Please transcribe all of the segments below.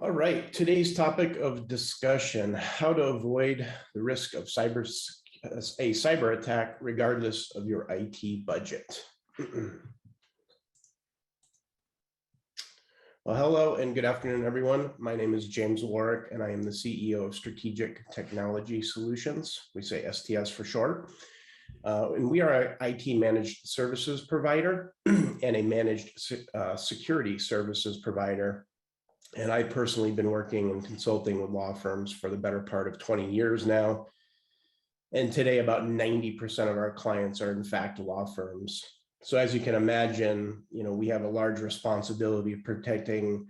All right, today's topic of discussion, how to avoid the risk of a cyber attack regardless of your IT budget. Well, hello and good afternoon, everyone. My name is James Waryck, and I am the CEO of Strategic Technology Solutions. We say STS for short. And we are an IT managed services provider and a managed security services provider. And I've personally been working and consulting with law firms for the better part of 20 years now. And today, about 90% of our clients are in fact law firms. So as you can imagine, we have a large responsibility of protecting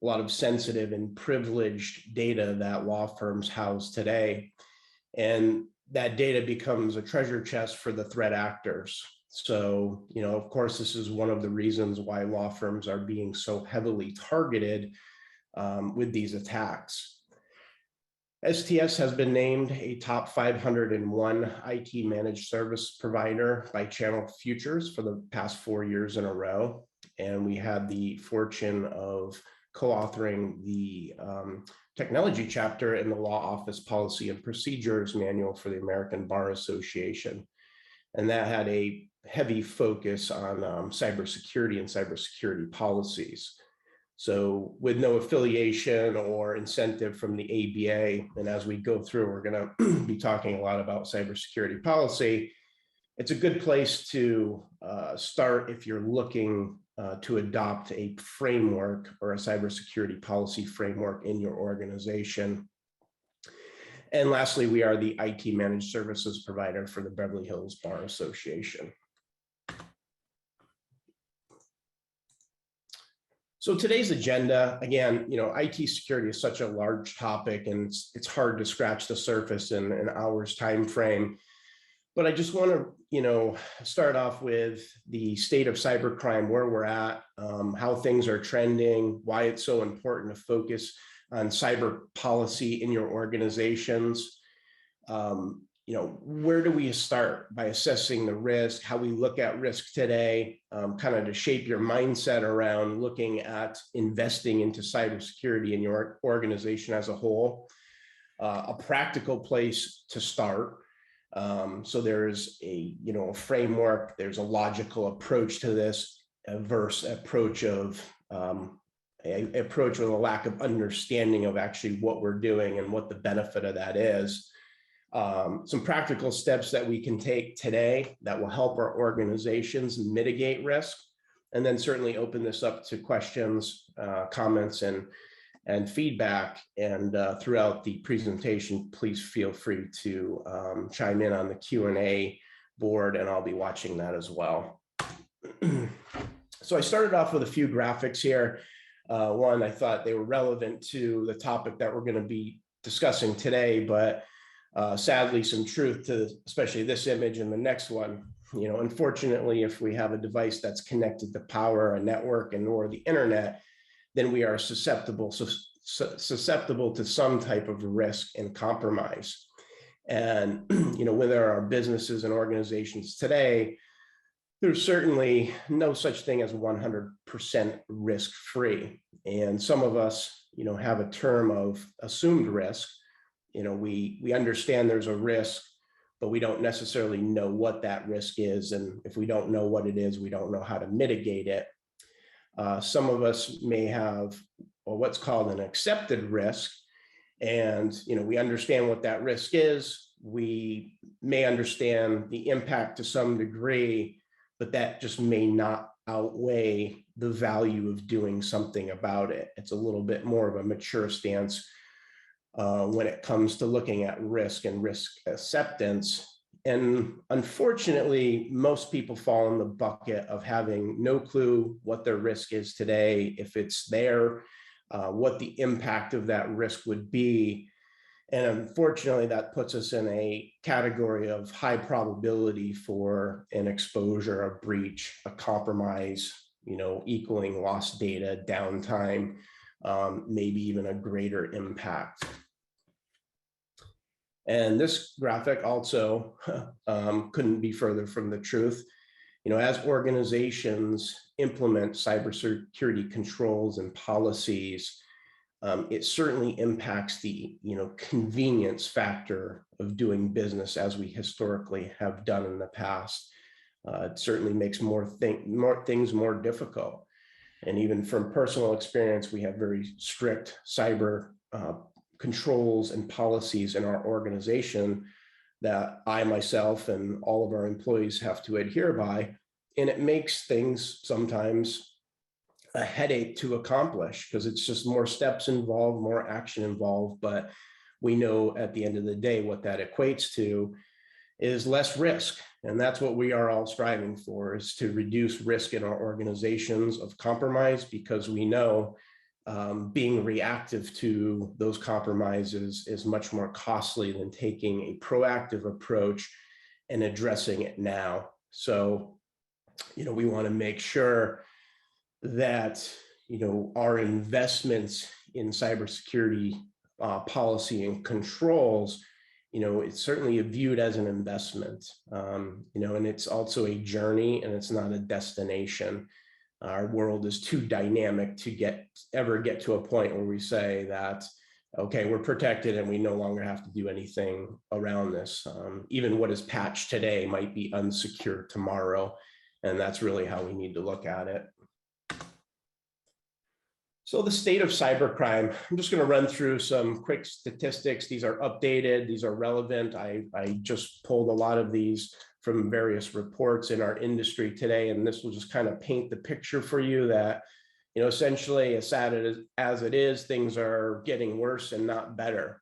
a lot of sensitive and privileged data that law firms house today. And that data becomes a treasure chest for the threat actors. So, of course, this is one of the reasons why law firms are being so heavily targeted with these attacks. STS has been named a top 501 IT managed service provider by Channel Futures for the past 4 years in a row. And we had the fortune of co-authoring the technology chapter in the Law Office Policy and Procedures Manual for the American Bar Association. And that had a heavy focus on cybersecurity and cybersecurity policies. So with no affiliation or incentive from the ABA, and as we go through, we're going to be talking a lot about cybersecurity policy. It's a good place to start if you're looking to adopt a framework or a cybersecurity policy framework in your organization. And lastly, we are the IT managed services provider for the Beverly Hills Bar Association. So today's agenda, again, IT security is such a large topic and it's hard to scratch the surface in an hour's time frame. But I just want to, start off with the state of cybercrime, where we're at, how things are trending, why it's so important to focus on cyber policy in your organizations. Where do we start by assessing the risk, how we look at risk today, kind of to shape your mindset around looking at investing into cybersecurity in your organization as a whole, a practical place to start. So there's a framework, there's a logical approach to this, a approach with a lack of understanding of actually what we're doing and what the benefit of that is. Some practical steps that we can take today that will help our organizations mitigate risk, and then certainly open this up to questions, comments, and feedback. And throughout the presentation, please feel free to chime in on the Q&A board, and I'll be watching that as well. So I started off with a few graphics here. One, I thought they were relevant to the topic that we're going to be discussing today, but sadly, some truth to especially this image and the next one. Unfortunately, if we have a device that's connected to power, a network, or the internet, then we are susceptible to some type of risk and compromise. And with our businesses and organizations today, there's certainly no such thing as 100% risk-free. And some of us, have a term of assumed risk. We understand there's a risk, but we don't necessarily know what that risk is. And if we don't know what it is, we don't know how to mitigate it. Some of us may have what's called an accepted risk. And, we understand what that risk is. We may understand the impact to some degree, but that just may not outweigh the value of doing something about it. It's a little bit more of a mature stance when it comes to looking at risk and risk acceptance. And unfortunately, most people fall in the bucket of having no clue what their risk is today, if it's there, what the impact of that risk would be. And unfortunately, that puts us in a category of high probability for an exposure, a breach, a compromise, equaling lost data, downtime, maybe even a greater impact. And this graphic also couldn't be further from the truth. As organizations implement cybersecurity controls and policies, it certainly impacts the convenience factor of doing business as we historically have done in the past. It certainly makes more things more difficult. And even from personal experience, we have very strict cyber controls and policies in our organization that I myself and all of our employees have to adhere by. And it makes things sometimes a headache to accomplish because it's just more steps involved, more action involved. But we know at the end of the day, what that equates to is less risk. And that's what we are all striving for, is to reduce risk in our organizations of compromise, because we know being reactive to those compromises is much more costly than taking a proactive approach and addressing it now. So, we want to make sure that, our investments in cybersecurity policy and controls, it's certainly viewed as an investment, and it's also a journey, and it's not a destination. Our world is too dynamic to ever get to a point where we say that, okay, we're protected and we no longer have to do anything around this. Even what is patched today might be unsecure tomorrow. And that's really how we need to look at it. So the state of cybercrime, I'm just going to run through some quick statistics. These are updated. These are relevant. I just pulled a lot of these from various reports in our industry today, and this will just kind of paint the picture for you that, essentially, as sad as it is, things are getting worse and not better.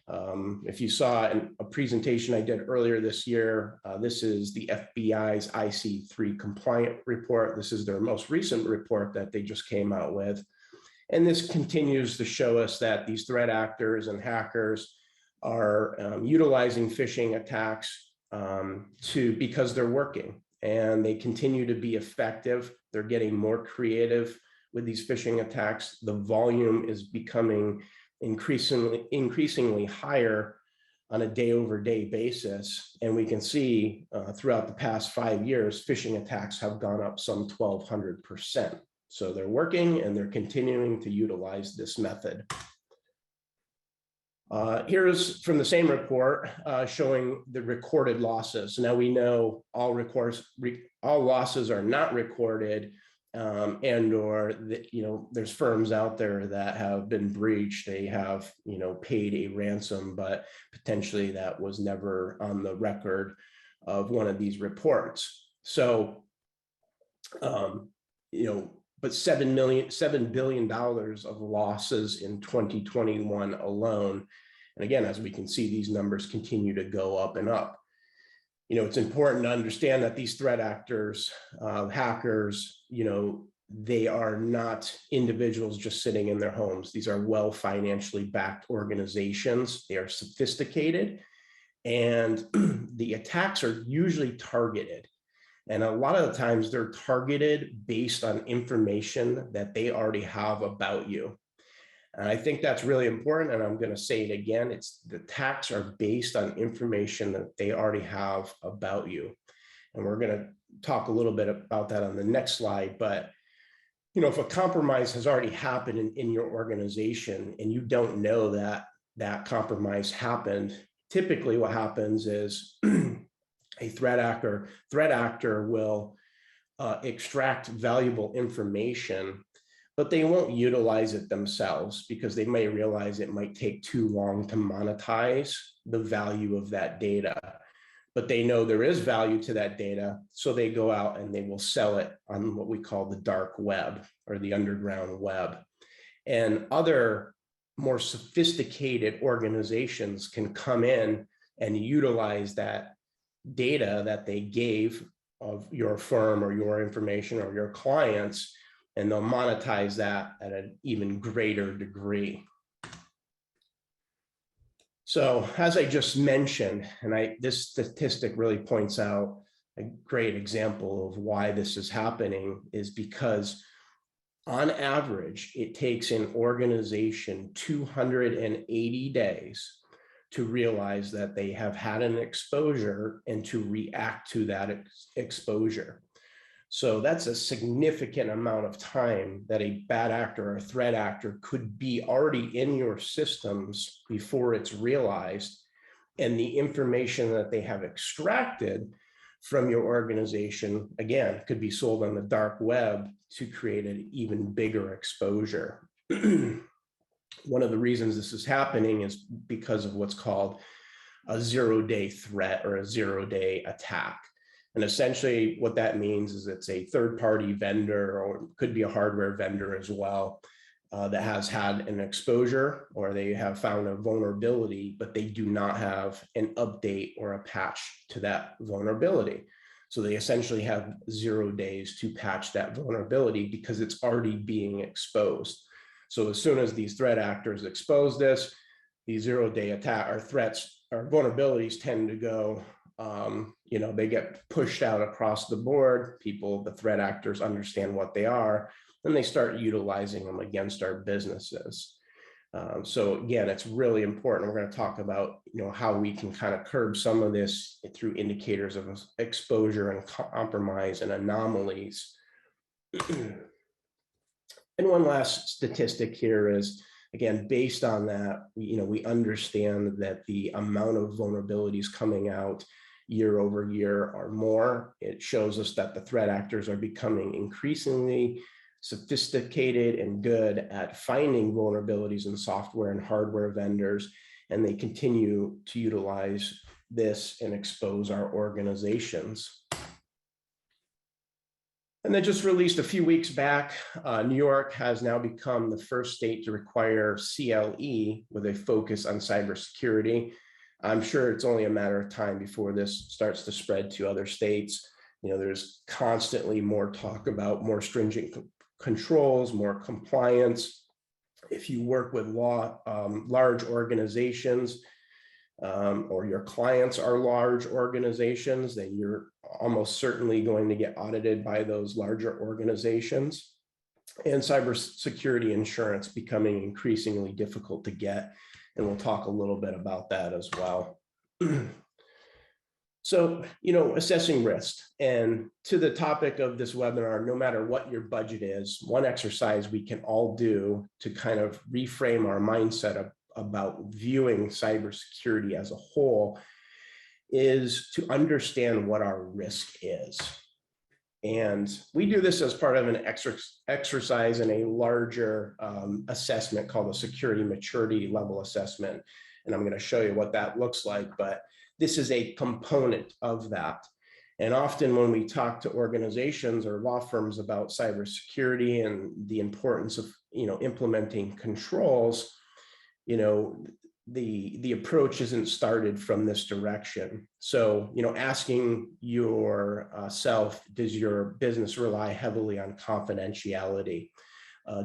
If you saw a presentation I did earlier this year, this is the FBI's IC3 compliant report. This is their most recent report that they just came out with. And this continues to show us that these threat actors and hackers are utilizing phishing attacks because they're working, and they continue to be effective. They're getting more creative with these phishing attacks. The volume is becoming increasingly higher on a day-over-day basis. And we can see throughout the past 5 years, phishing attacks have gone up some 1,200%. So they're working, and they're continuing to utilize this method. Here's from the same report showing the recorded losses. Now we know all losses are not recorded, and/or there's firms out there that have been breached. They have paid a ransom, but potentially that was never on the record of one of these reports. So, but $7 billion of losses in 2021 alone. And again, as we can see, these numbers continue to go up and up. It's important to understand that these threat actors, hackers, they are not individuals just sitting in their homes. These are well financially backed organizations. They are sophisticated, and the attacks are usually targeted. And a lot of the times they're targeted based on information that they already have about you. And I think that's really important. And I'm going to say it again. The attacks are based on information that they already have about you. And we're going to talk a little bit about that on the next slide. But, if a compromise has already happened in your organization and you don't know that that compromise happened, typically what happens is a threat actor will extract valuable information, but they won't utilize it themselves because they may realize it might take too long to monetize the value of that data. But they know there is value to that data, so they go out and they will sell it on what we call the dark web or the underground web. And other more sophisticated organizations can come in and utilize that data that they gave of your firm or your information or your clients, and they'll monetize that at an even greater degree. So as I just mentioned, and this statistic really points out a great example of why this is happening, is because on average, it takes an organization 280 days to realize that they have had an exposure and to react to that exposure. So that's a significant amount of time that a bad actor or a threat actor could be already in your systems before it's realized. And the information that they have extracted from your organization, again, could be sold on the dark web to create an even bigger exposure. One of the reasons this is happening is because of what's called a zero-day threat or a zero-day attack. And essentially what that means is it's a third-party vendor, or could be a hardware vendor as well, that has had an exposure, or they have found a vulnerability, but they do not have an update or a patch to that vulnerability. So they essentially have 0 days to patch that vulnerability because it's already being exposed. So as soon as these threat actors expose this, these 0-day attack or threats or vulnerabilities tend to go, they get pushed out across the board. The threat actors understand what they are, and they start utilizing them against our businesses. So again, it's really important. We're going to talk about, how we can kind of curb some of this through indicators of exposure and compromise and anomalies. And one last statistic here is, again, based on that, we understand that the amount of vulnerabilities coming out year over year are more. It shows us that the threat actors are becoming increasingly sophisticated and good at finding vulnerabilities in software and hardware vendors, and they continue to utilize this and expose our organizations. And then just released a few weeks back, New York has now become the first state to require CLE with a focus on cybersecurity. I'm sure it's only a matter of time before this starts to spread to other states. There's constantly more talk about more stringent controls, more compliance. If you work with large organizations, or your clients are large organizations, then you're almost certainly going to get audited by those larger organizations. And cybersecurity insurance becoming increasingly difficult to get. And we'll talk a little bit about that as well. So, assessing risk. And to the topic of this webinar, no matter what your budget is, one exercise we can all do to kind of reframe our mindset about viewing cybersecurity as a whole is to understand what our risk is. And we do this as part of an exercise in a larger assessment called the Security Maturity Level Assessment. And I'm going to show you what that looks like, but this is a component of that. And often when we talk to organizations or law firms about cybersecurity and the importance of, implementing controls, the approach isn't started from this direction. So, asking yourself, does your business rely heavily on confidentiality?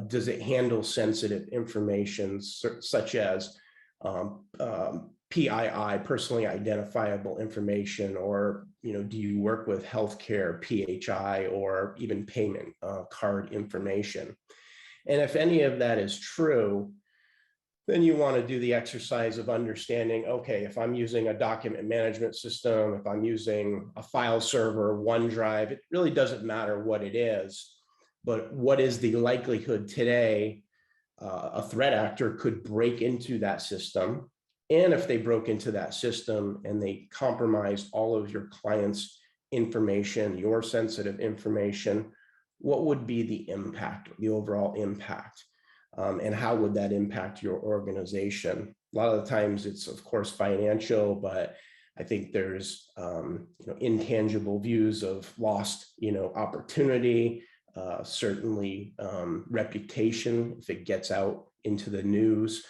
Does it handle sensitive information such as PII, personally identifiable information, or, do you work with healthcare, PHI, or even payment card information? And if any of that is true, then you want to do the exercise of understanding, okay, if I'm using a document management system, if I'm using a file server, OneDrive, it really doesn't matter what it is, but what is the likelihood today a threat actor could break into that system? And if they broke into that system and they compromised all of your clients' information, your sensitive information, what would be the impact, the overall impact? And how would that impact your organization? A lot of the times it's, of course, financial, but I think there's intangible views of lost opportunity, certainly reputation if it gets out into the news.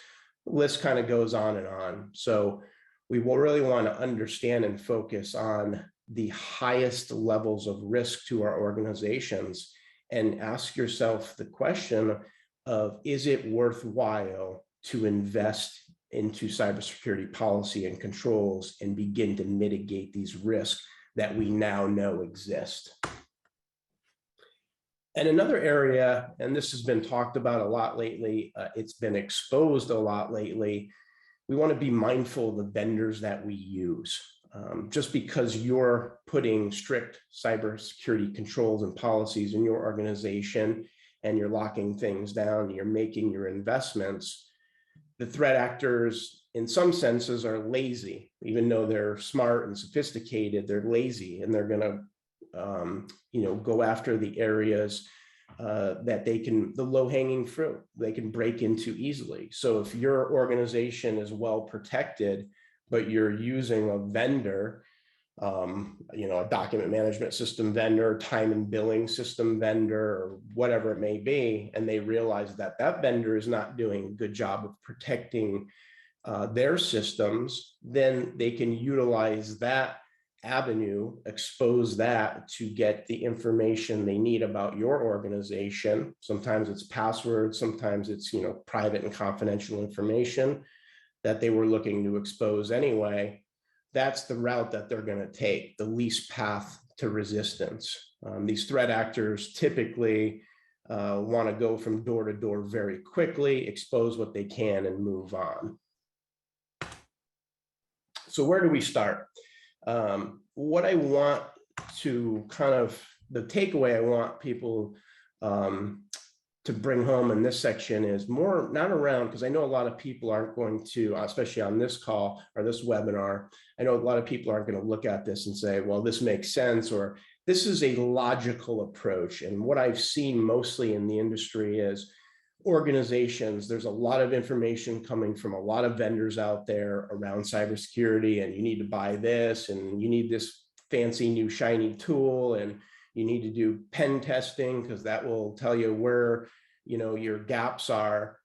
The list kind of goes on and on. So we will really want to understand and focus on the highest levels of risk to our organizations and ask yourself the question of, is it worthwhile to invest into cybersecurity policy and controls and begin to mitigate these risks that we now know exist? And another area, and this has been talked about a lot lately, it's been exposed a lot lately, we want to be mindful of the vendors that we use. Just because you're putting strict cybersecurity controls and policies in your organization and you're locking things down, you're making your investments, the threat actors in some senses are lazy. Even though they're smart and sophisticated, they're lazy, and they're going to go after the areas that they can, the low-hanging fruit, they can break into easily. So if your organization is well protected, but you're using a vendor, a document management system vendor, time and billing system vendor, or whatever it may be, and they realize that that vendor is not doing a good job of protecting their systems, then they can utilize that avenue, expose that to get the information they need about your organization. Sometimes it's passwords, sometimes it's private and confidential information that they were looking to expose anyway. That's the route that they're going to take, the least path to resistance. These threat actors typically want to go from door to door very quickly, expose what they can, and move on. So where do we start? What I want to the takeaway I want people to bring home in this section is more not around, because I know a lot of people aren't going to, especially on this call or this webinar, I know a lot of people aren't going to look at this and say, well, this makes sense, or this is a logical approach. And what I've seen mostly in the industry is organizations, there's a lot of information coming from a lot of vendors out there around cybersecurity, and you need to buy this, and you need this fancy new shiny tool, and you need to do pen testing because that will tell you where your gaps are.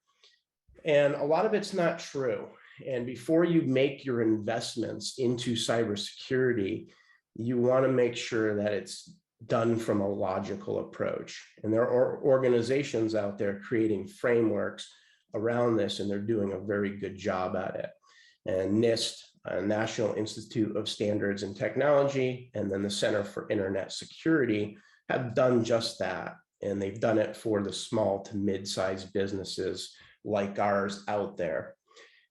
And a lot of it's not true. And before you make your investments into cybersecurity, you want to make sure that it's done from a logical approach. And there are organizations out there creating frameworks around this, and they're doing a very good job at it. And NIST, National Institute of Standards and Technology, and then the Center for Internet Security have done just that. And they've done it for the small to mid-sized businesses like ours out there.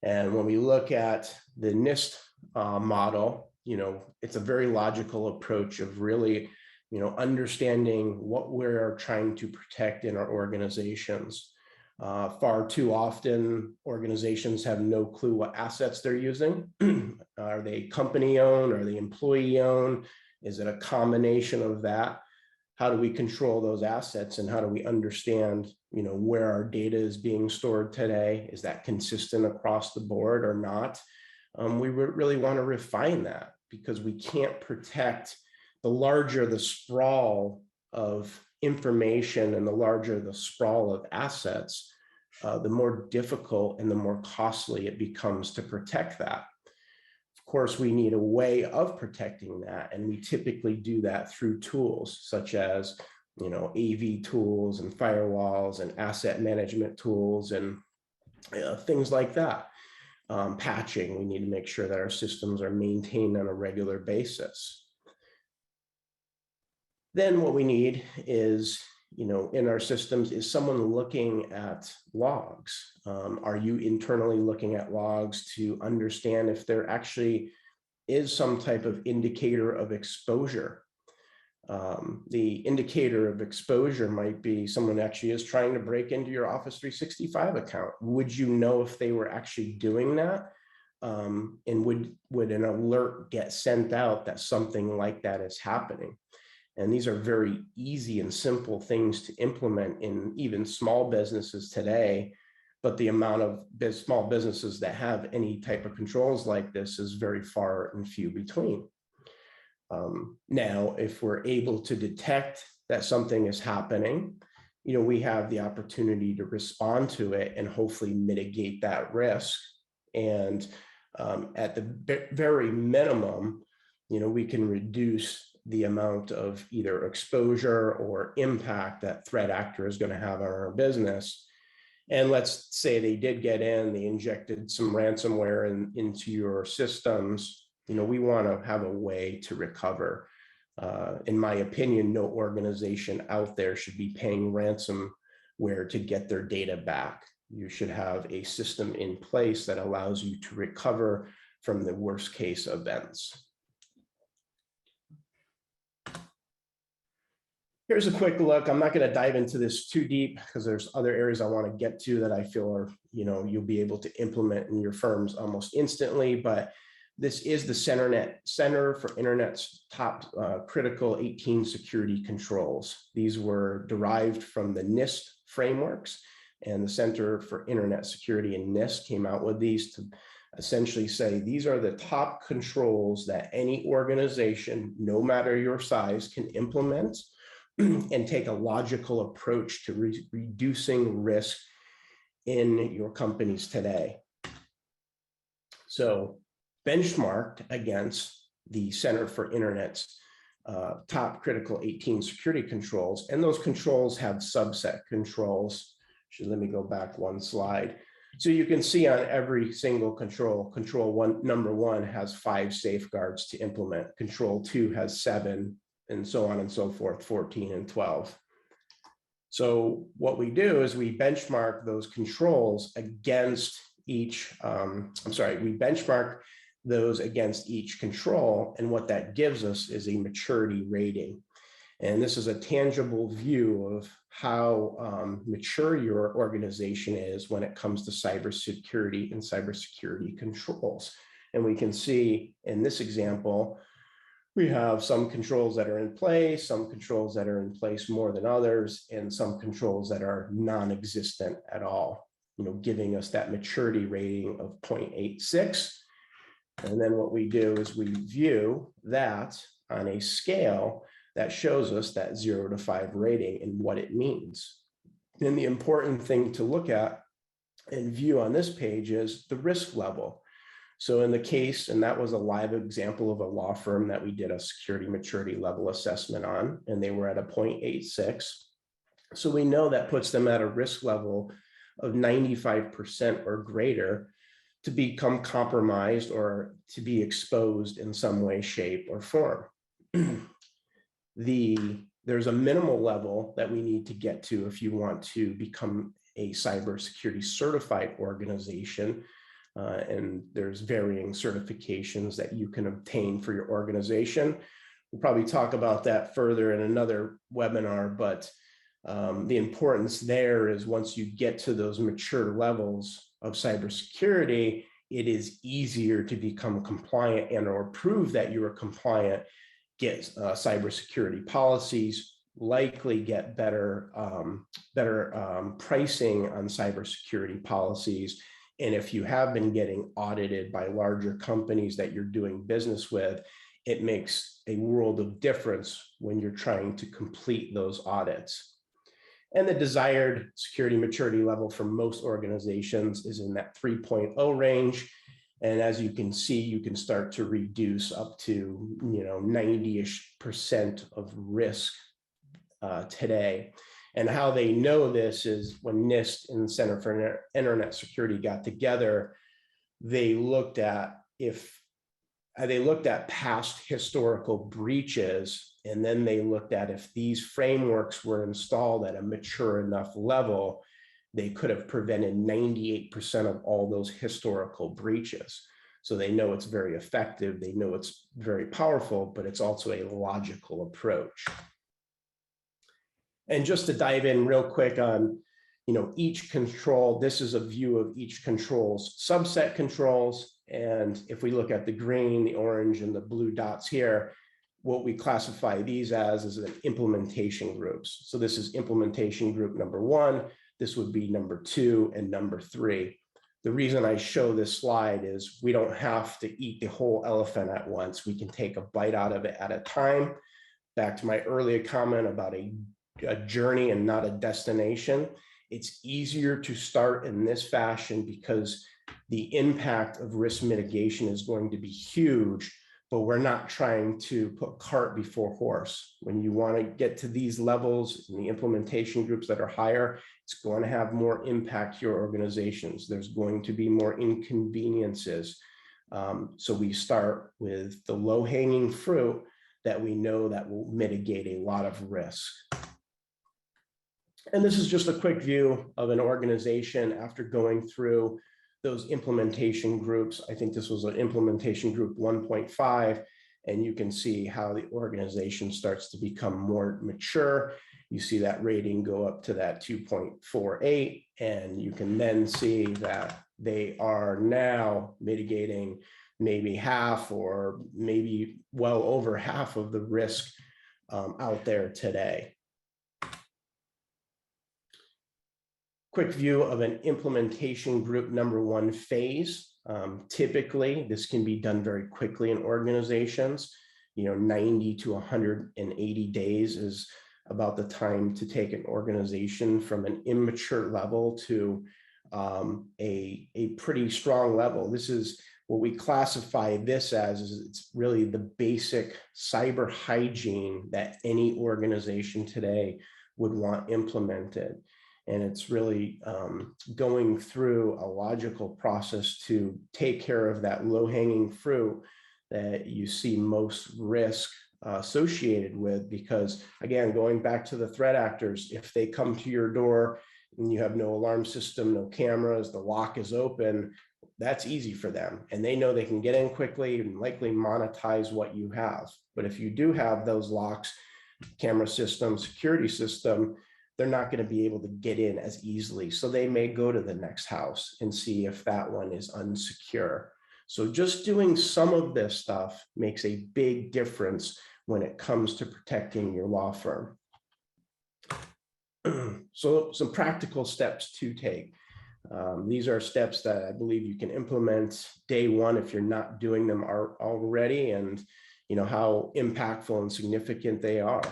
And when we look at the NIST model, it's a very logical approach of really, understanding what we're trying to protect in our organizations. Far too often, organizations have no clue what assets they're using. Are they company owned? Are they employee owned? Is it a combination of that? How do we control those assets, and how do we understand, where our data is being stored today? Is that consistent across the board or not? We really want to refine that, because we can't protect. The larger the sprawl of information and the larger the sprawl of assets, the more difficult and the more costly it becomes to protect that. Of course, we need a way of protecting that, and we typically do that through tools such as, AV tools and firewalls and asset management tools and things like that. Patching, we need to make sure that our systems are maintained on a regular basis. Then what we need is, in our systems, is someone looking at logs. Are you internally looking at logs to understand if there actually is some type of indicator of exposure? The indicator of exposure might be someone actually is trying to break into your Office 365 account. Would you know if they were actually doing that? And would an alert get sent out that something like that is happening? And these are very easy and simple things to implement in even small businesses today. But the amount of small businesses that have any type of controls like this is very far and few between. Now, if we're able to detect that something is happening, we have the opportunity to respond to it and hopefully mitigate that risk. And at the very minimum, we can reduce the amount of either exposure or impact that threat actor is going to have on our business. And let's say they did get in, they injected some ransomware into your systems. We want to have a way to recover. In my opinion, no organization out there should be paying ransomware to get their data back. You should have a system in place that allows you to recover from the worst case events. Here's a quick look. I'm not going to dive into this too deep because there's other areas I want to get to that I feel are, you'll be able to implement in your firms almost instantly. But this is the Center for Internet's top critical 18 security controls. These were derived from the NIST frameworks, and the Center for Internet Security and NIST came out with these to essentially say these are the top controls that any organization, no matter your size, can implement and take a logical approach to reducing risk in your companies today. So benchmarked against the Center for Internet's top critical 18 security controls, and those controls have subset controls. Let me go back one slide. So you can see on every single control, number one has 5 safeguards to implement, control 2 has 7, and so on and so forth, 14 and 12. So what we do is we benchmark those controls against each, we benchmark those against each control, and what that gives us is a maturity rating. And this is a tangible view of how mature your organization is when it comes to cybersecurity and cybersecurity controls. And we can see in this example, we have some controls that are in place, some controls that are in place more than others, and some controls that are non-existent at all, giving us that maturity rating of 0.86. And then what we do is we view that on a scale that shows us that 0 to 5 rating and what it means. And the important thing to look at and view on this page is the risk level. So in the case, and that was a live example of a law firm that we did a security maturity level assessment on, and they were at a 0.86. So we know that puts them at a risk level of 95% or greater to become compromised or to be exposed in some way, shape, or form. There's a minimal level that we need to get to if you want to become a cybersecurity certified organization. And there's varying certifications that you can obtain for your organization. We'll probably talk about that further in another webinar, but the importance there is once you get to those mature levels of cybersecurity, it is easier to become compliant and or prove that you are compliant, get cybersecurity policies, likely get better pricing on cybersecurity policies. And if you have been getting audited by larger companies that you're doing business with, it makes a world of difference when you're trying to complete those audits. And the desired security maturity level for most organizations is in that 3.0 range. And as you can see, you can start to reduce up to 90-ish% of risk today. And how they know this is when NIST and the Center for Internet Security got together, they looked at past historical breaches, and then they looked at if these frameworks were installed at a mature enough level, they could have prevented 98% of all those historical breaches. So they know it's very effective, they know it's very powerful, but it's also a logical approach. And just to dive in real quick on, each control, this is a view of each control's subset controls. And if we look at the green, the orange, and the blue dots here, what we classify these as is an implementation groups. So this is implementation group number 1. This would be number 2 and number 3. The reason I show this slide is we don't have to eat the whole elephant at once. We can take a bite out of it at a time. Back to my earlier comment about a journey and not a destination. It's easier to start in this fashion because the impact of risk mitigation is going to be huge, but we're not trying to put cart before horse. When you want to get to these levels in the implementation groups that are higher, it's going to have more impact to your organizations. There's going to be more inconveniences. So we start with the low-hanging fruit that we know that will mitigate a lot of risk. And this is just a quick view of an organization after going through those implementation groups. I think this was an implementation group 1.5. and you can see how the organization starts to become more mature. You see that rating go up to that 2.48, and you can then see that they are now mitigating maybe half or maybe well over half of the risk out there today. Quick view of an implementation group number one phase. Typically, this can be done very quickly in organizations. 90 to 180 days is about the time to take an organization from an immature level to a pretty strong level. This is what we classify this as, is it's really the basic cyber hygiene that any organization today would want implemented. And it's really going through a logical process to take care of that low-hanging fruit that you see most risk associated with. Because again, going back to the threat actors, if they come to your door and you have no alarm system, no cameras, the lock is open, that's easy for them. And they know they can get in quickly and likely monetize what you have. But if you do have those locks, camera system, security system, they're not going to be able to get in as easily. So they may go to the next house and see if that one is unsecure. So just doing some of this stuff makes a big difference when it comes to protecting your law firm. So some practical steps to take. These are steps that I believe you can implement day one if you're not doing them already, and how impactful and significant they are.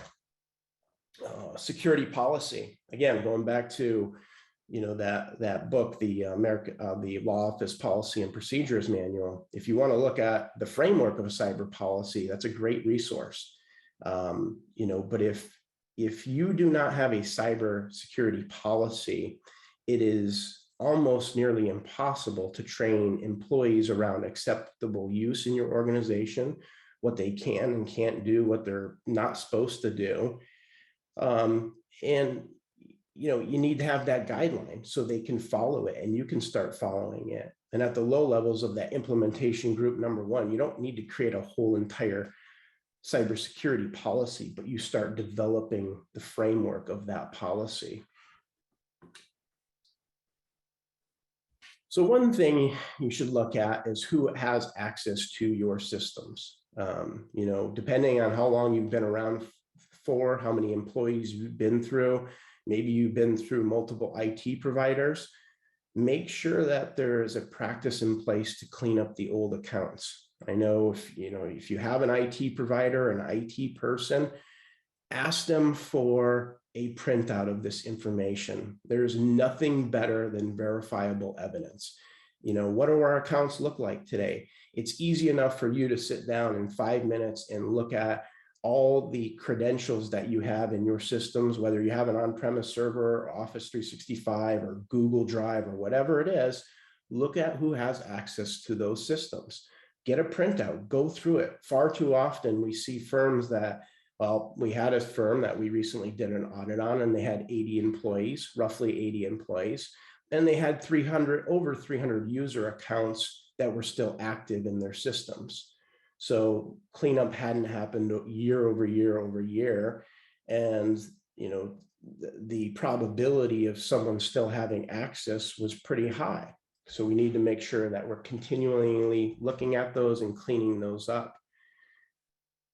Security policy. Again, going back to that book, the Law Office Policy and Procedures Manual. If you want to look at the framework of a cyber policy, that's a great resource. But if you do not have a cyber security policy, it is almost nearly impossible to train employees around acceptable use in your organization, what they can and can't do, what they're not supposed to do. You need to have that guideline so they can follow it and you can start following it. And at the low levels of that implementation group number one, you don't need to create a whole entire cybersecurity policy, but you start developing the framework of that policy. So one thing you should look at is who has access to your systems. Depending on how long you've been around for, how many employees you've been through, maybe you've been through multiple IT providers, make sure that there is a practice in place to clean up the old accounts. I know if you have an IT provider, an IT person, ask them for a printout of this information. There's nothing better than verifiable evidence. What do our accounts look like today? It's easy enough for you to sit down in 5 minutes and look at all the credentials that you have in your systems, whether you have an on-premise server, or Office 365, or Google Drive, or whatever it is. Look at who has access to those systems. Get a printout, go through it. Far too often we see firms that, we had a firm that we recently did an audit on, and they had 80 employees, roughly 80 employees, and they had over 300 user accounts that were still active in their systems. So cleanup hadn't happened year over year over year. And, the probability of someone still having access was pretty high. So we need to make sure that we're continually looking at those and cleaning those up.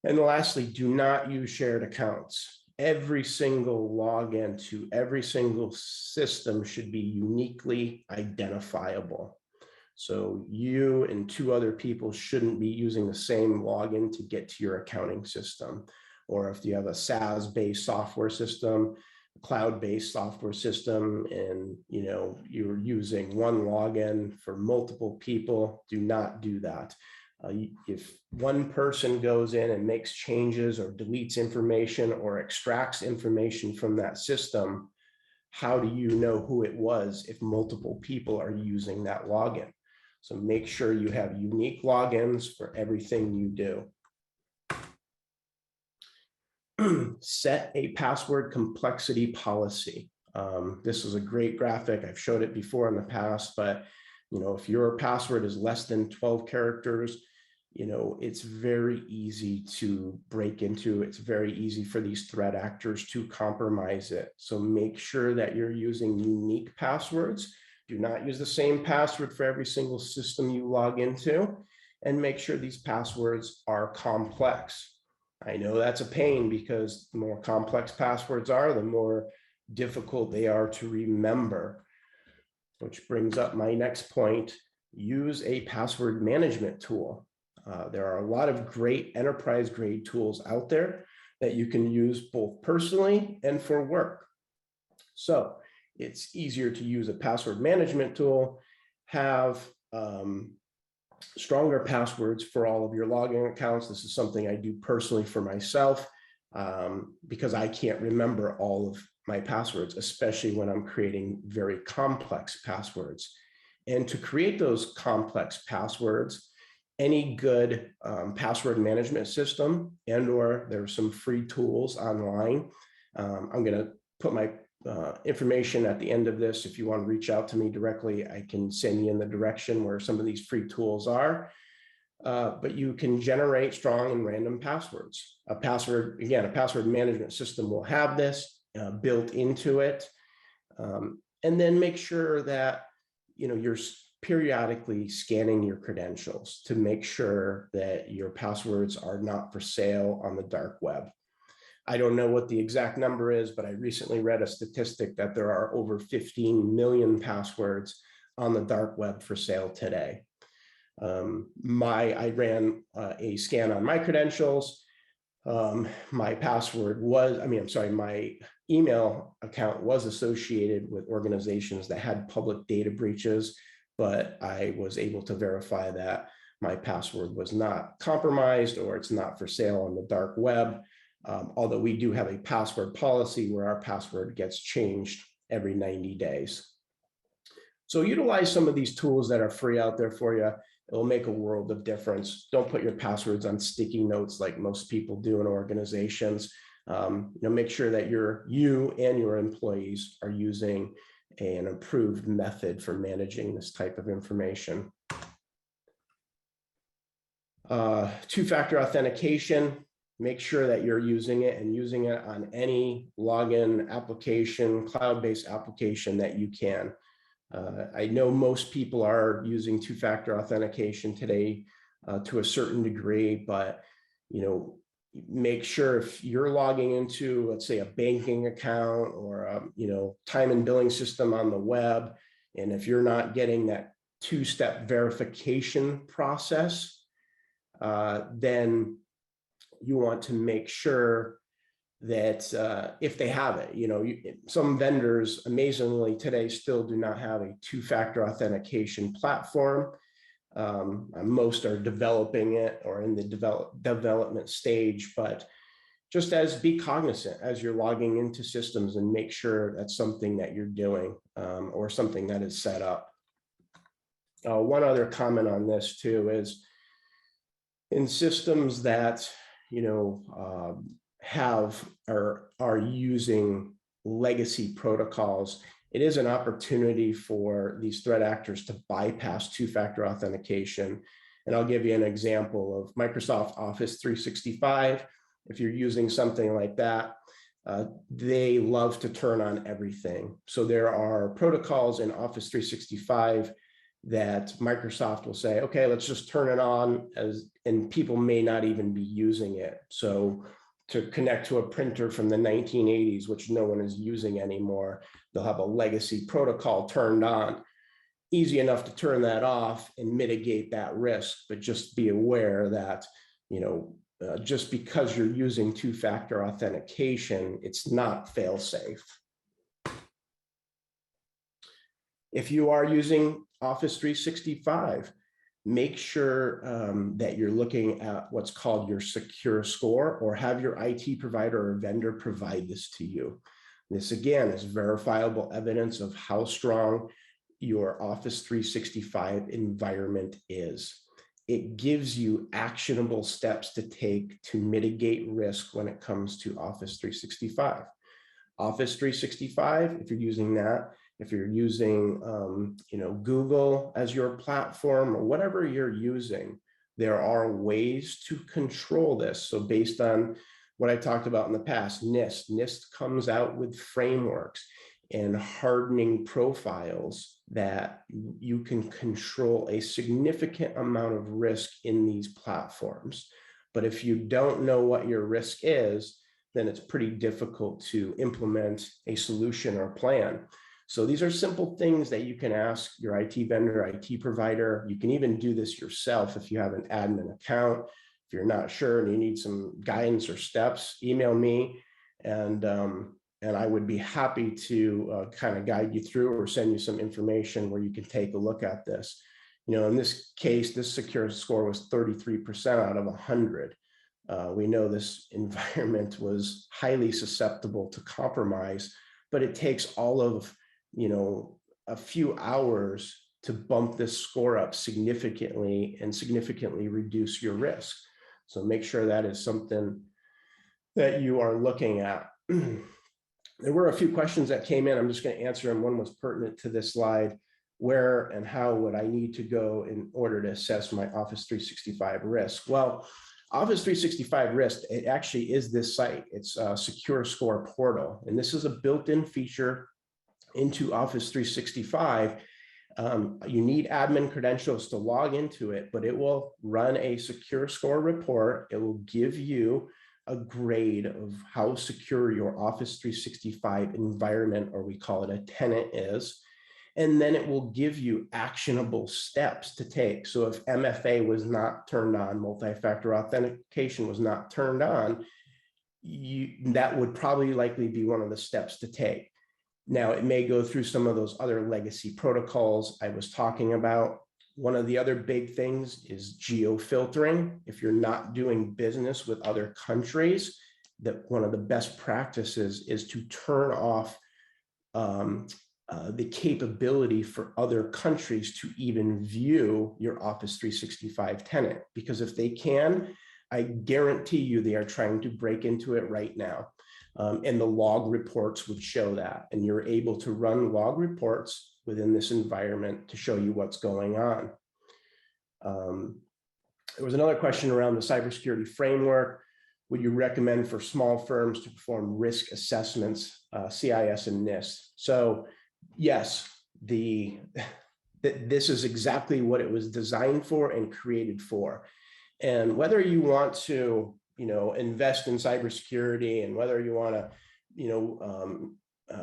And lastly, do not use shared accounts. Every single login to every single system should be uniquely identifiable. So you and 2 other people shouldn't be using the same login to get to your accounting system. Or if you have a SaaS-based software system, cloud-based software system, and you're using one login for multiple people, do not do that. If one person goes in and makes changes or deletes information or extracts information from that system, how do you know who it was if multiple people are using that login? So make sure you have unique logins for everything you do. Set a password complexity policy. This is a great graphic. I've showed it before in the past, but if your password is less than 12 characters, it's very easy to break into. It's very easy for these threat actors to compromise it. So make sure that you're using unique passwords. Do not use the same password for every single system you log into, and make sure these passwords are complex. I know that's a pain because the more complex passwords are, the more difficult they are to remember. Which brings up my next point: use a password management tool. There are a lot of great enterprise grade tools out there that you can use both personally and for work. So it's easier to use a password management tool, have stronger passwords for all of your login accounts. This is something I do personally for myself because I can't remember all of my passwords, especially when I'm creating very complex passwords. And to create those complex passwords, any good password management system, or there's some free tools online. I'm going to put my information at the end of this. If you want to reach out to me directly, I can send you in the direction where some of these free tools are. But you can generate strong and random passwords. A password management system will have this built into it. And then make sure that you're periodically scanning your credentials to make sure that your passwords are not for sale on the dark web. I don't know what the exact number is, but I recently read a statistic that there are over 15 million passwords on the dark web for sale today. I ran a scan on my credentials. My email account was associated with organizations that had public data breaches, but I was able to verify that my password was not compromised or it's not for sale on the dark web. Although we do have a password policy where our password gets changed every 90 days. So utilize some of these tools that are free out there for you. It will make a world of difference. Don't put your passwords on sticky notes like most people do in organizations. Make sure that you and your employees are using an approved method for managing this type of information. Two-factor authentication. Make sure that you're using it on any login application, cloud-based application that you can. I know most people are using two-factor authentication today to a certain degree, but make sure if you're logging into, let's say, a banking account or a time and billing system on the web, and if you're not getting that two-step verification process, then you want to make sure that if they have it, some vendors amazingly today still do not have a two-factor authentication platform. Most are developing it or in the development stage, but just be cognizant as you're logging into systems and make sure that's something that you're doing or something that is set up. One other comment on this too is in systems that are using legacy protocols, it is an opportunity for these threat actors to bypass two-factor authentication. And I'll give you an example of Microsoft Office 365. If you're using something like that, they love to turn on everything. So there are protocols in Office 365 that Microsoft will say, okay, let's just turn it on, and people may not even be using it. So to connect to a printer from the 1980s, which no one is using anymore, they'll have a legacy protocol turned on. Easy enough to turn that off and mitigate that risk, but just be aware that, just because you're using two-factor authentication, it's not fail-safe. If you are using Office 365, make sure that you're looking at what's called your secure score, or have your IT provider or vendor provide this to you. This, again, is verifiable evidence of how strong your Office 365 environment is. It gives you actionable steps to take to mitigate risk when it comes to Office 365. Office 365, if you're using that, if you're using Google as your platform or whatever you're using, there are ways to control this. So based on what I talked about in the past, NIST comes out with frameworks and hardening profiles that you can control a significant amount of risk in these platforms. But if you don't know what your risk is, then it's pretty difficult to implement a solution or plan. So these are simple things that you can ask your IT vendor, IT provider. You can even do this yourself if you have an admin account. If you're not sure and you need some guidance or steps, email me, and I would be happy to kind of guide you through or send you some information where you can take a look at this. You know, in this case, this secure score was 33% out of 100. We know this environment was highly susceptible to compromise, but it takes all of, you know, a few hours to bump this score up significantly and significantly reduce your risk. So make sure that is something that you are looking at. There were a few questions that came in. I'm just going to answer them. One was pertinent to this slide. Where and how would I need to go in order to assess my Office 365 risk? Well, Office 365 risk, it actually is this site. It's a secure score portal. And this is a built-in feature into Office 365. You need admin credentials to log into it, but it will run a secure score report. It will give you a grade of how secure your Office 365 environment, or we call it a tenant, is. And then it will give you actionable steps to take. So if MFA was not turned on, multi-factor authentication was not turned on, that would probably likely be one of the steps to take. Now, it may go through some of those other legacy protocols I was talking about. One of the other big things is geo-filtering. If you're not doing business with other countries, that one of the best practices is to turn off the capability for other countries to even view your Office 365 tenant. Because if they can, I guarantee you they are trying to break into it right now. And the log reports would show that. And you're able to run log reports within this environment to show you what's going on. There was another question around the cybersecurity framework. Would you recommend for small firms to perform risk assessments, CIS and NIST? So yes, this is exactly what it was designed for and created for. And whether you want to, you know, invest in cybersecurity, and whether you want to, you know,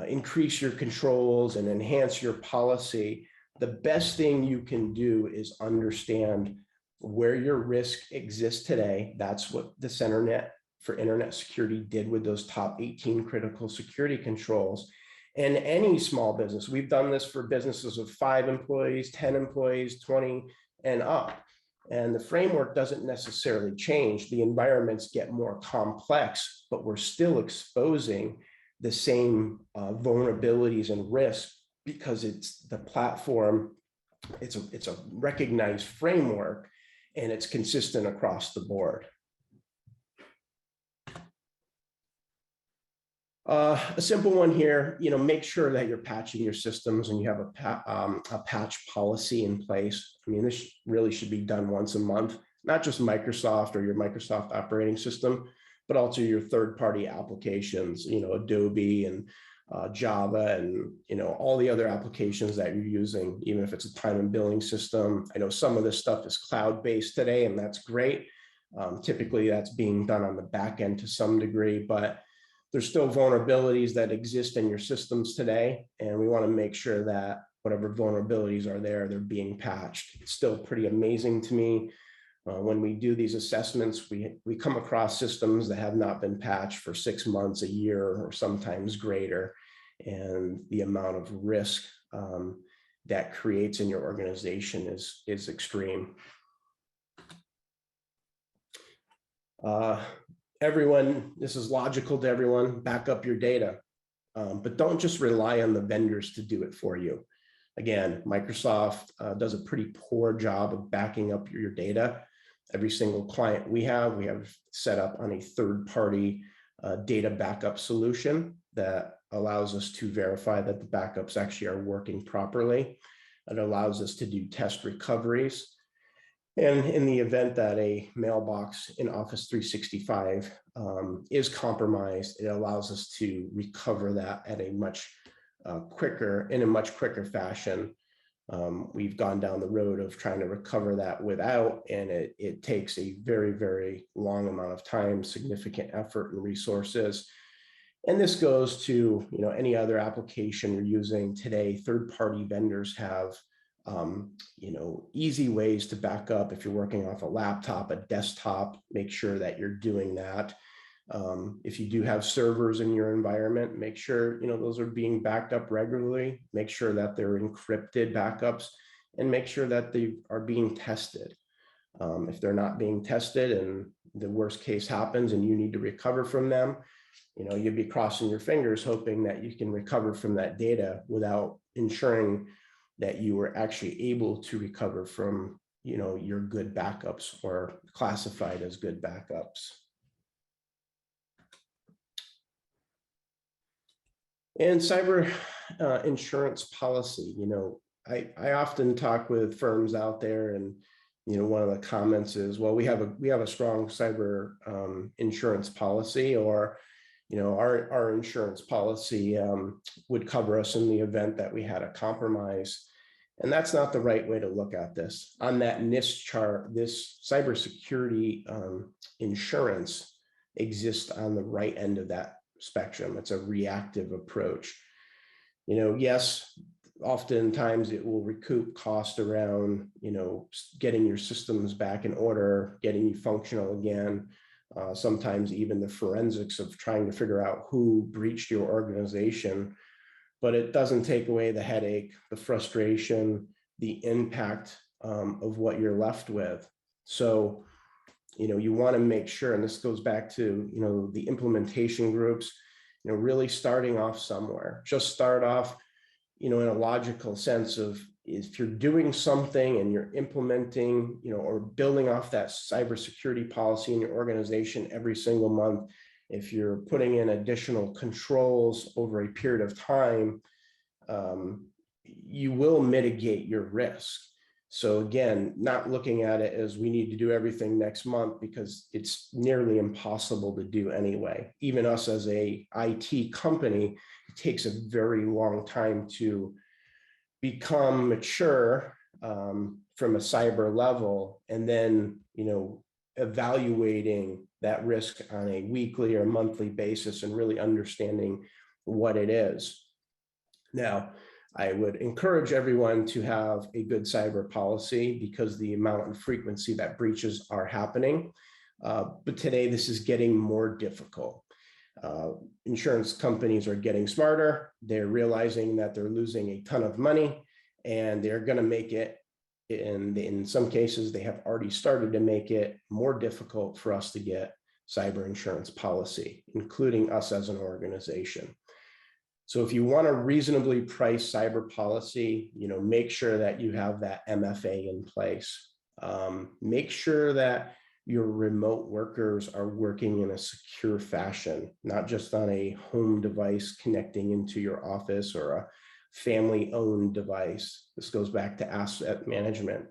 increase your controls and enhance your policy, the best thing you can do is understand where your risk exists today. That's what the CenterNet for Internet Security did with those top 18 critical security controls. And any small business, we've done this for businesses of 5 employees, 10 employees, 20 and up. And the framework doesn't necessarily change. The environments get more complex, but we're still exposing the same vulnerabilities and risks because it's the platform, it's a recognized framework, and it's consistent across the board. A simple one here, you know, make sure that you're patching your systems and you have a patch policy in place. I mean, this really should be done once a month, not just Microsoft or your Microsoft operating system, but also your third-party applications, you know, Adobe and Java and, you know, all the other applications that you're using, even if it's a time and billing system. I know some of this stuff is cloud-based today, and that's great. Typically, that's being done on the back end to some degree, but there's still vulnerabilities that exist in your systems today, and we want to make sure that whatever vulnerabilities are there, they're being patched. It's still pretty amazing to me. When we do these assessments, we come across systems that have not been patched for 6 months, a year, or sometimes greater, and the amount of risk that creates in your organization is extreme. Everyone, this is logical to everyone, back up your data, but don't just rely on the vendors to do it for you. Again, Microsoft does a pretty poor job of backing up your data. Every single client we have set up on a third-party data backup solution that allows us to verify that the backups actually are working properly. It allows us to do test recoveries. And in the event that a mailbox in Office 365 is compromised, it allows us to recover that at a much quicker fashion. We've gone down the road of trying to recover that without, and it takes a very, very long amount of time, significant effort and resources. And this goes to, any other application you're using today. Third-party vendors have easy ways to back up. If you're working off a laptop, a desktop, make sure that you're doing that. If you do have servers in your environment, make sure, those are being backed up regularly. Make sure that they're encrypted backups, and make sure that they are being tested. If they're not being tested and the worst case happens and you need to recover from them, you'd be crossing your fingers hoping that you can recover from that data without ensuring that you were actually able to recover from, your good backups or classified as good backups. And cyber insurance policy, I often talk with firms out there, and one of the comments is, well, we have a strong cyber insurance policy, or our insurance policy would cover us in the event that we had a compromise. And that's not the right way to look at this. On that NIST chart, this cybersecurity insurance exists on the right end of that spectrum. It's a reactive approach. Yes, oftentimes it will recoup cost around, getting your systems back in order, getting you functional again. Sometimes even the forensics of trying to figure out who breached your organization, but it doesn't take away the headache, the frustration, the impact of what you're left with. So, you want to make sure, and this goes back to, the implementation groups, really starting off somewhere. Just start off, in a logical sense of, if you're doing something and you're implementing, or building off that cybersecurity policy in your organization every single month, if you're putting in additional controls over a period of time, you will mitigate your risk. So again, not looking at it as we need to do everything next month, because it's nearly impossible to do anyway. Even us as a IT company, it takes a very long time to become mature from a cyber level, and then, evaluating that risk on a weekly or monthly basis and really understanding what it is. Now, I would encourage everyone to have a good cyber policy, because the amount and frequency that breaches are happening. But today, this is getting more difficult. Insurance companies are getting smarter. They're realizing that they're losing a ton of money, and they're going to make it, in some cases, they have already started to make it more difficult for us to get cyber insurance policy, including us as an organization. So if you want a reasonably priced cyber policy, make sure that you have that MFA in place. Make sure that your remote workers are working in a secure fashion, not just on a home device connecting into your office or a family-owned device. This goes back to asset management.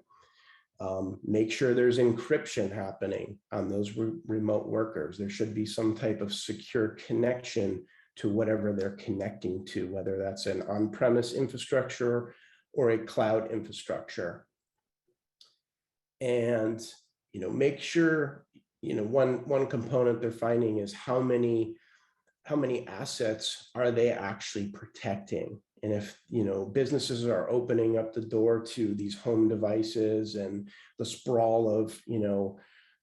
Make sure there's encryption happening on those remote workers. There should be some type of secure connection to whatever they're connecting to, whether that's an on-premise infrastructure or a cloud infrastructure. And make sure, one component they're finding is how many assets are they actually protecting. And if, businesses are opening up the door to these home devices and the sprawl of,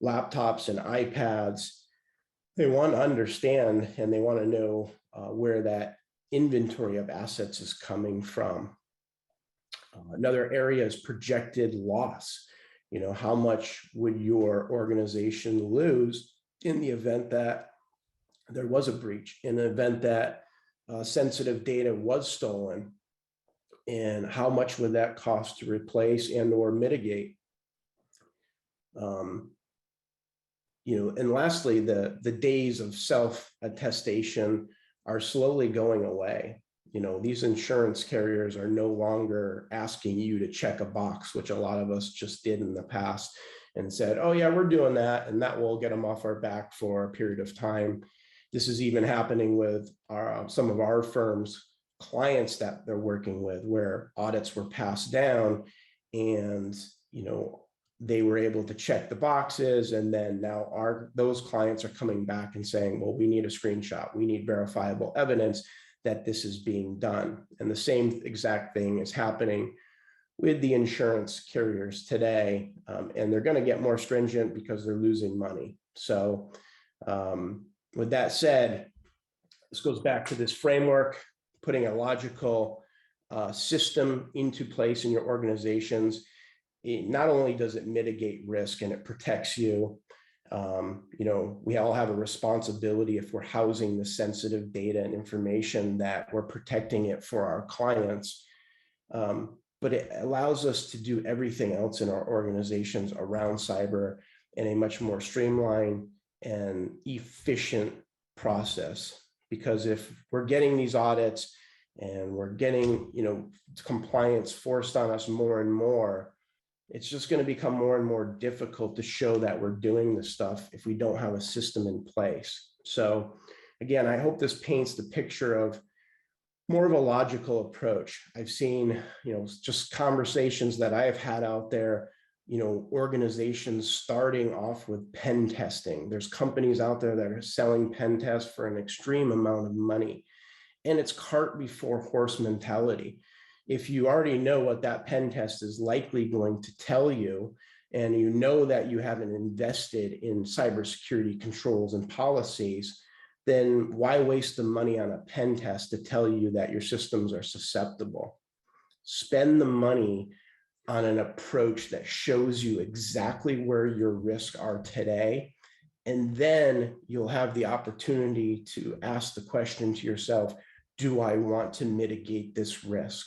laptops and iPads, they want to understand, and they want to know where that inventory of assets is coming from. Another area is projected loss. How much would your organization lose in the event that there was a breach, in the event that sensitive data was stolen, and how much would that cost to replace and or mitigate? And lastly, the days of self-attestation are slowly going away. these insurance carriers are no longer asking you to check a box, which a lot of us just did in the past and said, oh yeah, we're doing that, and that will get them off our back for a period of time. This is even happening with some of our firms' clients that they're working with, where audits were passed down and they were able to check the boxes, and then now those clients are coming back and saying, well, we need a screenshot, we need verifiable evidence that this is being done. And the same exact thing is happening with the insurance carriers today, and they're going to get more stringent because they're losing money. So with that said, this goes back to this framework, putting a logical system into place in your organizations. Not only does it mitigate risk and it protects you, we all have a responsibility if we're housing the sensitive data and information that we're protecting it for our clients. But it allows us to do everything else in our organizations around cyber in a much more streamlined and efficient process. Because if we're getting these audits and we're getting, compliance forced on us more and more, it's just going to become more and more difficult to show that we're doing this stuff if we don't have a system in place. So again, I hope this paints the picture of more of a logical approach. I've seen, just conversations that I've had out there, organizations starting off with pen testing. There's companies out there that are selling pen tests for an extreme amount of money. And it's cart before horse mentality. If you already know what that pen test is likely going to tell you, and you know that you haven't invested in cybersecurity controls and policies, then why waste the money on a pen test to tell you that your systems are susceptible? Spend the money on an approach that shows you exactly where your risks are today. And then you'll have the opportunity to ask the question to yourself, do I want to mitigate this risk?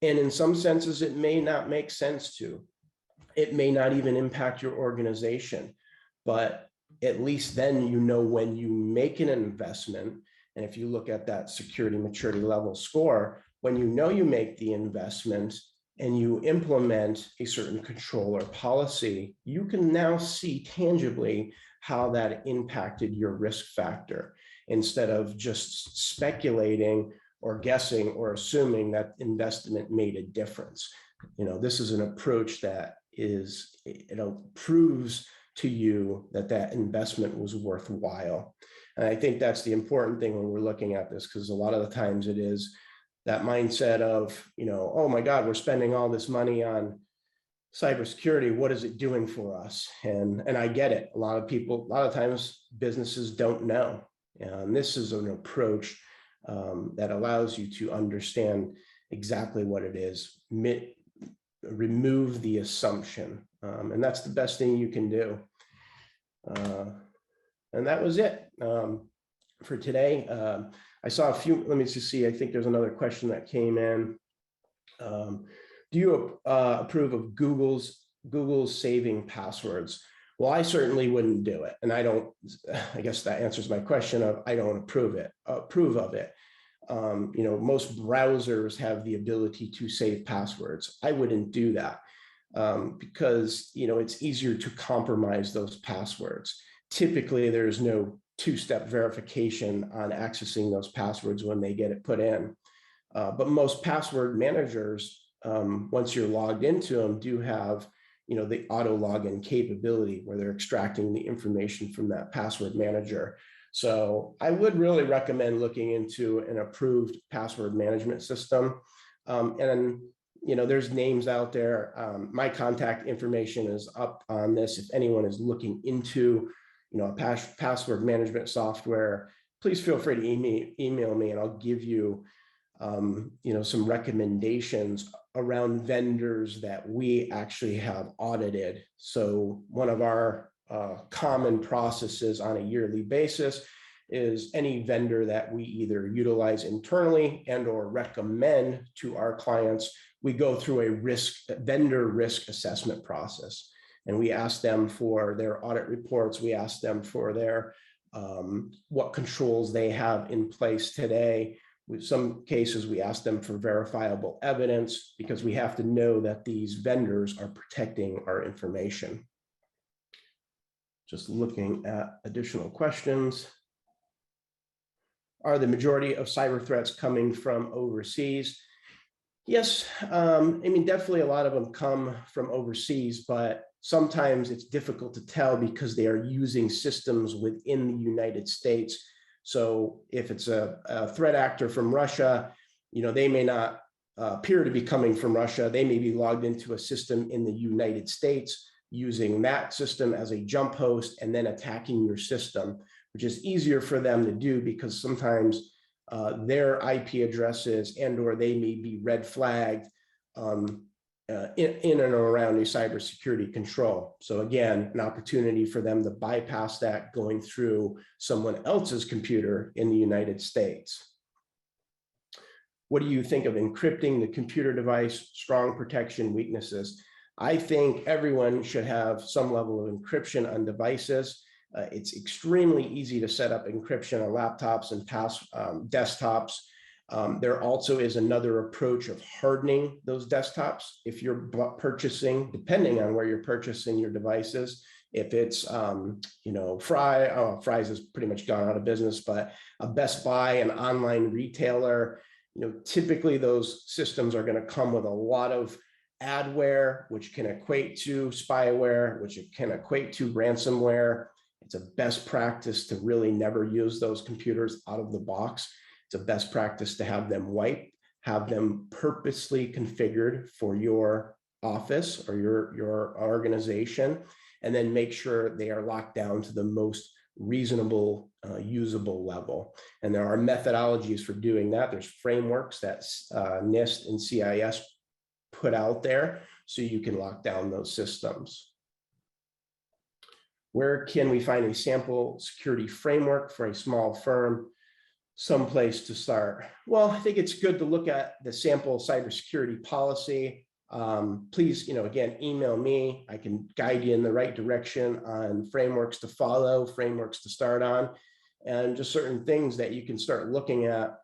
And in some senses, it may not make sense to. It may not even impact your organization, but at least then when you make an investment, and if you look at that security maturity level score, when you make the investment and you implement a certain control or policy, you can now see tangibly how that impacted your risk factor, instead of just speculating or guessing or assuming that investment made a difference. This is an approach that proves to you that investment was worthwhile. And I think that's the important thing when we're looking at this, because a lot of the times it is that mindset of, oh my God, we're spending all this money on cybersecurity. What is it doing for us? And I get it. A lot of times businesses don't know. And this is an approach that allows you to understand exactly what it is, remove the assumption. And that's the best thing you can do. And that was it for today. I saw a few, let me just see, I think there's another question that came in. Do you approve of Google's saving passwords? Well, I certainly wouldn't do it. And I guess that answers my question of, I don't approve of it. Most browsers have the ability to save passwords. I wouldn't do that because, it's easier to compromise those passwords. Typically, there's no two-step verification on accessing those passwords when they get it put in. But most password managers, once you're logged into them, do have the auto login capability where they're extracting the information from that password manager. So I would really recommend looking into an approved password management system. And there's names out there. My contact information is up on this. If anyone is looking into a password management software, please feel free to email me, and I'll give you some recommendations around vendors that we actually have audited. So one of our common processes on a yearly basis is any vendor that we either utilize internally and or recommend to our clients, we go through a vendor risk assessment process. And we ask them for their audit reports. We ask them for their what controls they have in place today. With some cases, we ask them for verifiable evidence because we have to know that these vendors are protecting our information. Just looking at additional questions. Are the majority of cyber threats coming from overseas? Yes, I mean, definitely a lot of them come from overseas, but sometimes it's difficult to tell because they are using systems within the United States. So if it's a threat actor from Russia, they may not appear to be coming from Russia. They may be logged into a system in the United States using that system as a jump host and then attacking your system, which is easier for them to do because sometimes their IP addresses or they may be red flagged in and around a cybersecurity control. So again, an opportunity for them to bypass that going through someone else's computer in the United States. What do you think of encrypting the computer device, strong protection, weaknesses? I think everyone should have some level of encryption on devices. It's extremely easy to set up encryption on laptops and desktops. There also is another approach of hardening those desktops. If you're purchasing, depending on where you're purchasing your devices, if it's, Fry's has pretty much gone out of business, but a Best Buy, an online retailer, typically those systems are going to come with a lot of adware, which can equate to spyware, which can equate to ransomware. It's a best practice to really never use those computers out of the box. It's a best practice to have them wiped, have them purposely configured for your office or your organization, and then make sure they are locked down to the most reasonable, usable level. And there are methodologies for doing that. There's frameworks that NIST and CIS put out there so you can lock down those systems. Where can we find a sample security framework for a small firm? Someplace to start. Well, I think it's good to look at the sample cybersecurity policy. Please, again, email me. I can guide you in the right direction on frameworks to follow, frameworks to start on, and just certain things that you can start looking at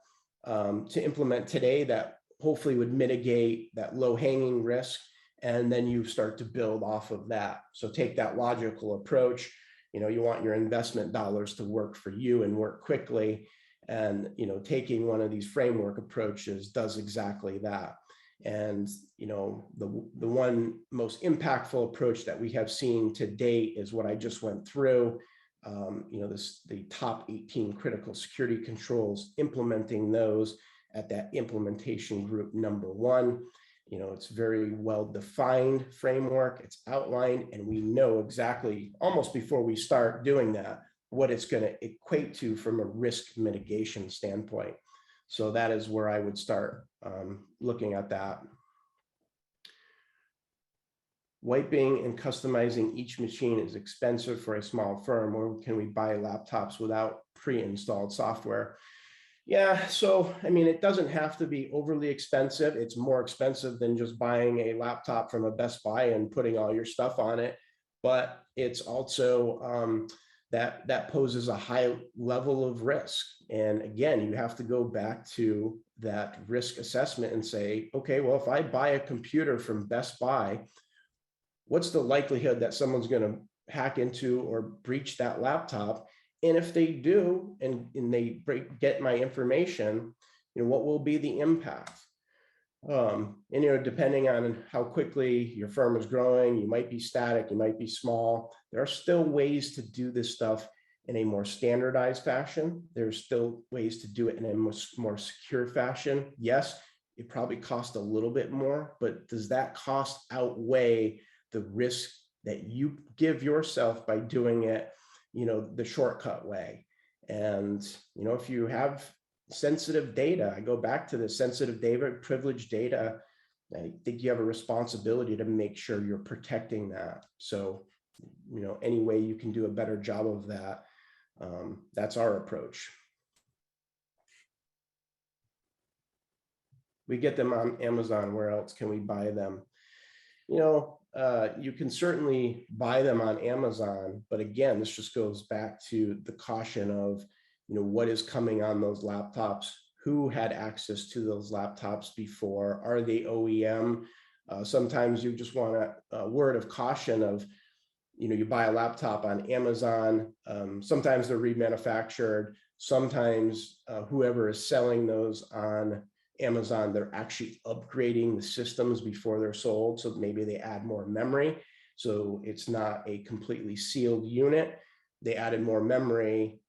to implement today that hopefully would mitigate that low-hanging risk, and then you start to build off of that. So take that logical approach. You want your investment dollars to work for you and work quickly. And taking one of these framework approaches does exactly that. And the one most impactful approach that we have seen to date is what I just went through. The top 18 critical security controls, implementing those at that implementation group number 1. It's very well defined framework. It's outlined, and we know exactly almost before we start doing that what it's going to equate to from a risk mitigation standpoint. So that is where I would start looking at that. Wiping and customizing each machine is expensive for a small firm, or can we buy laptops without pre-installed software? Yeah, so I mean, it doesn't have to be overly expensive. It's more expensive than just buying a laptop from a Best Buy and putting all your stuff on it. But it's also that poses a high level of risk. And again, you have to go back to that risk assessment and say, okay, well, if I buy a computer from Best Buy, what's the likelihood that someone's going to hack into or breach that laptop? And if they do, and they get my information, what will be the impact? And depending on how quickly your firm is growing, you might be static, you might be small. There are still ways to do this stuff in a more standardized fashion. There's still ways to do it in a more secure fashion. Yes, it probably costs a little bit more, but does that cost outweigh the risk that you give yourself by doing it, the shortcut way? And, if you have sensitive data, I go back to the sensitive data, privileged data, I think you have a responsibility to make sure you're protecting that. So, any way you can do a better job of that, that's our approach. We get them on Amazon. Where else can we buy them? You can certainly buy them on Amazon, but again, this just goes back to the caution of, what is coming on those laptops, who had access to those laptops before. Are they OEM? Sometimes you just want a word of caution of, you buy a laptop on Amazon. Sometimes they're remanufactured. Sometimes whoever is selling those on Amazon, they're actually upgrading the systems before they're sold. So maybe they add more memory. So it's not a completely sealed unit. They added more memory.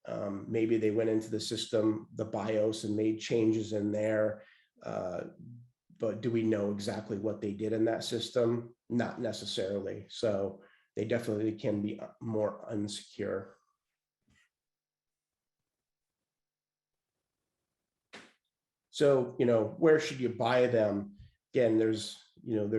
Maybe they went into the system, the BIOS, and made changes in there. But do we know exactly what they did in that system? Not necessarily. So they definitely can be more unsecure. So, where should you buy them? Again, there's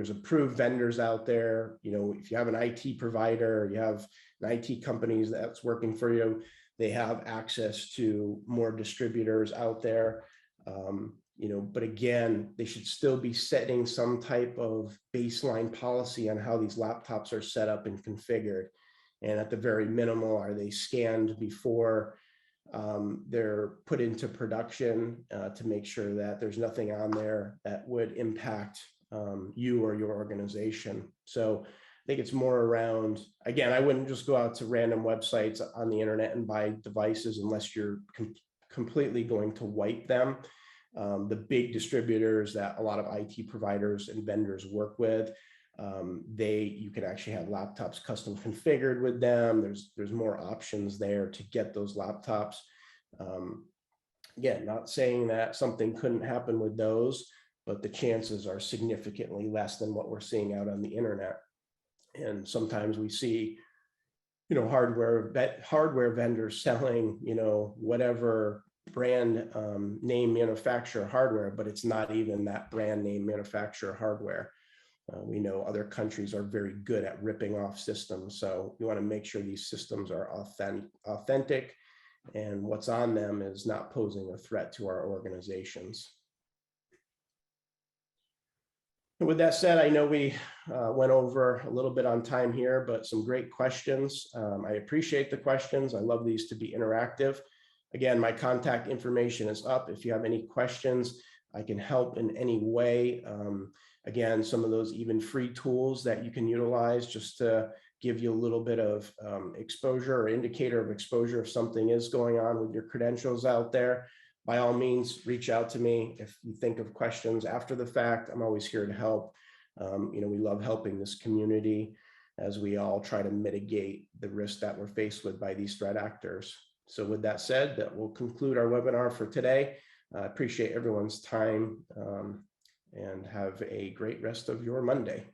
approved vendors out there. If you have an IT provider, you have an IT companies that's working for you, they have access to more distributors out there. But again, they should still be setting some type of baseline policy on how these laptops are set up and configured. And at the very minimal, are they scanned before they're put into production to make sure that there's nothing on there that would impact you or your organization. So I think it's more around, again, I wouldn't just go out to random websites on the internet and buy devices unless you're completely going to wipe them. The big distributors that a lot of IT providers and vendors work with, you can actually have laptops custom configured with them. There's more options there to get those laptops. Again, not saying that something couldn't happen with those, but the chances are significantly less than what we're seeing out on the internet. And sometimes we see, hardware vendors selling, whatever brand name manufacturer hardware, but it's not even that brand name manufacturer hardware. We know other countries are very good at ripping off systems. So we want to make sure these systems are authentic and what's on them is not posing a threat to our organizations. And with that said, I know we went over a little bit on time here, but some great questions. I appreciate the questions. I love these to be interactive. Again, my contact information is up. If you have any questions, I can help in any way. Again, some of those even free tools that you can utilize just to give you a little bit of exposure or indicator of exposure if something is going on with your credentials out there. By all means, reach out to me. If you think of questions after the fact, I'm always here to help. We love helping this community as we all try to mitigate the risk that we're faced with by these threat actors. So with that said, that will conclude our webinar for today. I appreciate everyone's time and have a great rest of your Monday.